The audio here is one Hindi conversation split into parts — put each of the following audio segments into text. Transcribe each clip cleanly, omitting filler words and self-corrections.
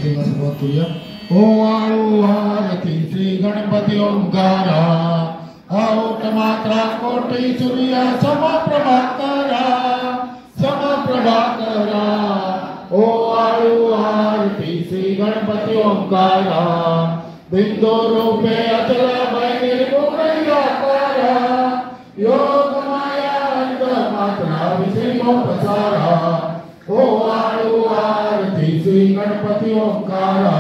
सेवा बहुत हुई है। ओ आरती श्री गणपति ओंकारा औट मात्रा कोटि सूर्य सम प्रभाकरा सम प्रभाकरा। ओ आरती श्री गणपति ओंकारा बिंदु रूपे अचल भय निर्गुण निराकारा योग माया अंत मात्रा विषयोपसारा। ओ आरती श्री गणपति ओंकारा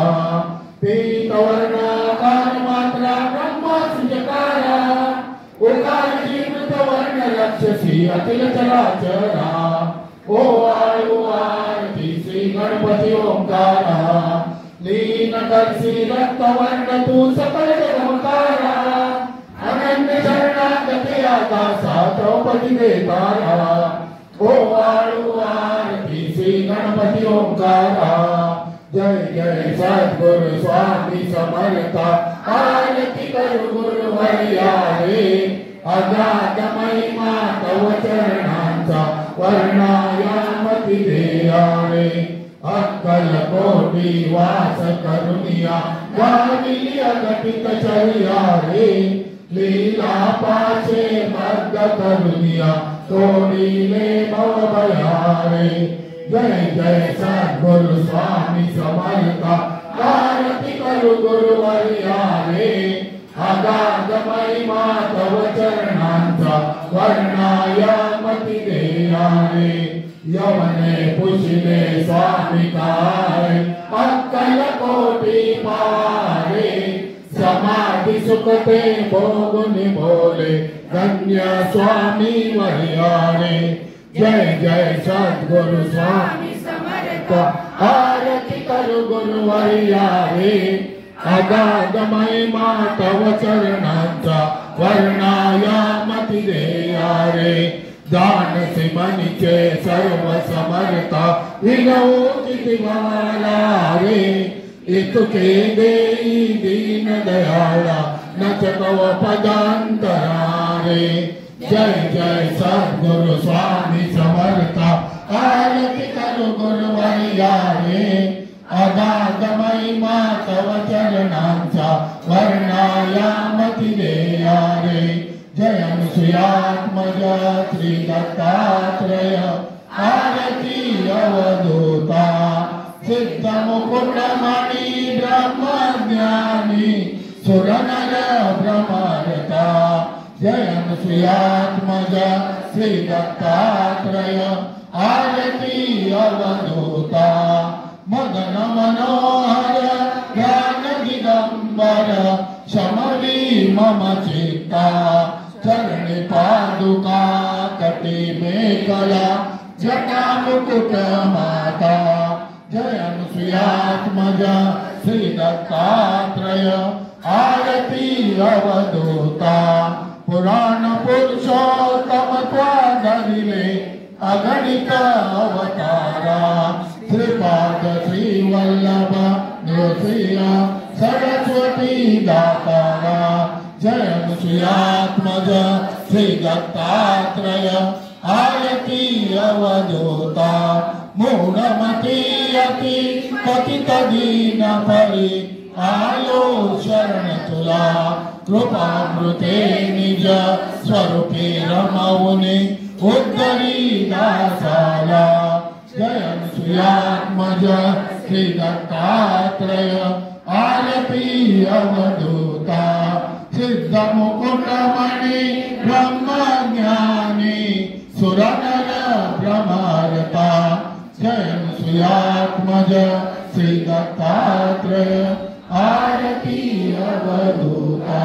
पीत वर्ण कार मात्रा ब्रह्म सृजकारा उकार जीवित वर्ण रक्षसी अखिल चराचरा। ओ आरती श्री गणपति ओंकारा लीन करसी रक्त वर्ण तू सकल जगमकारा अनन्य शरणागति आकाशा द्रौपदी देतारा। ओ आरती श्री गणपति ओंकारा जय जय सद्गुरु स्वामी समर्था आरती करु गुरु हरियारे अगाध महिमा तव चरणांचा वर्णायामति देयारे अक्कल कोटि वास करुणिया गाविली अघटित चरियारे लीला पाशे मर्द करुणिया तोड़ीले भव भयारे। जय जय सद्गुरु स्वामी समर्था आरती करु गुरु हरियारे अगाध महिमा तव चरणांचा वर्णायामति देयारे। यवने पुषिले स्वामी काय अक्कल कोटि पारे समाधि सुखते भोगुनि बोले धन्य स्वामी हरियारे। जय जय सद्गुरु स्वामी समर्था आरती करु गुरु हरियारे अगाध महिमा तव चरणांचा वर्णायामति देयारे। दान सिमनिचे सर्व समर्था विनोचित वाला रे इतुके देई दीन दयाला नचकव पदांतरा रे। जय जय सद्गुरु स्वामी समर्था आरती करु गुरु हरियारे अगाध महिमा तव चरणांचा वर्णायामति देयारे। जय अनुसुयात्मज श्री दत्तात्रेय आरती अवधूता सिद्ध मुकुटमणि ब्रह्मज्ञानी सुरनर भ्रमरता। जय अनुसुयात्मज श्री दत्तात्रेय आरती अवधूता मदन मनोहर ज्ञान दिगंबर शमवी मम चित्ता चरण पादुका कटी में कला जटा मुकुट माता। जय अनुसुयात्मज श्री दत्तात्रेय आरती अवधूता पुराण पुरुषोत्तम त्वाधरिले अगणित अवतारा श्रीपाद श्री वल्लभ नृसिंह सरस्वती दातारा। जय अनुसुयात्मज श्री दत्तात्रेय आरती अवधूता मूढ़मती अति पतित दीन परि आयो शरण तुला कृपामृते निज स्वरूपे रमौनि उद्धरी दासाला। जय अनुसुयात्मज श्री दत्तात्रेय आरती अवधूता सिद्ध मुकुटमणि ब्रह्मज्ञानी सुरनर भ्रमरता। जय अनुसुयात्मज श्री दत्तात्रेय आरती अवधूता।